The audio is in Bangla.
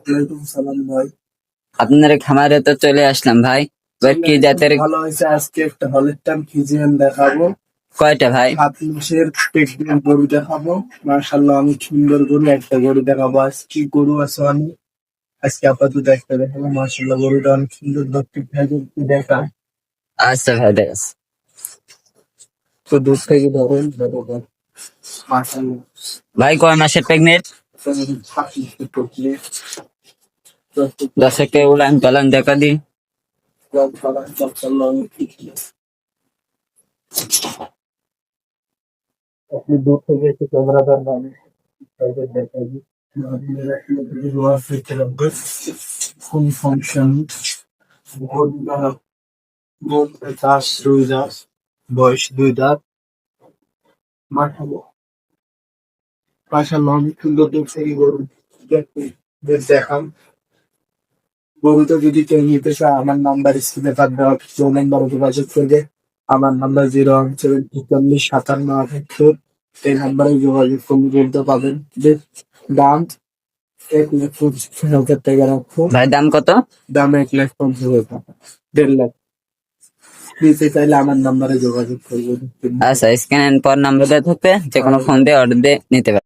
ওয়ালাইকুম সালাম ভাই। আপনার খামারে তো চলে আসলাম ভাই। এবার কি জাতের ভালো হয়েছে, আজকে একটা হলিস্টাইন ফ্রিজিয়ান দেখাবো। কয়টা ভাই? 7 মাসের প্রেগনেন্ট গরু দেখাবো। মাশাআল্লাহ, অনেক সুন্দর গরু। একটা গরু দেখাবো, আজকে গরু আছে অনেক। আজকে আপাতত একটা দেখাবো। মাশাআল্লাহ, গরুটা অনেক সুন্দর। দর্শক ভাইদের একটু দেখা। আচ্ছা ভাই দেখাস। তো দূর থেকে ধরেন, মাশাআল্লাহ। ভাই কয় মাসের প্রেগনেন্ট? দর্শককে উলান পালান দেখা দি। আপনি দূর থেকে একটু ক্যামেরা দেন, দেখাবি। ফুল ফাংশন, চাষ, রুই চাষ, বয়স 2 দাঁত। মাশাআল্লাহ, অনেক সুন্দর দেখছে এই গরু। দেখান গরুটা যদি কেউ নিতে চায়, আমার নাম্বার স্ক্রিনে থাকবে, কেউ নাম্বারে যোগাযোগ করবে। আমার নাম্বার 0174257 এই নাম্বারে যোগাযোগ করলে বলতে পাবেন। বেশ দাম 1,50,000 টাকা রাখবো। ভাই দাম কত? দাম 1,50,000 টাকা, 1,50,000। নিতে চাইলে আমার নাম্বারে যোগাযোগ করবেন। আচ্ছা স্ক্যান পর নাম্বার দেওয়া থাকবে, যে কোনো ফোন দিয়ে অর্ডার দিয়ে নিতে পারবে।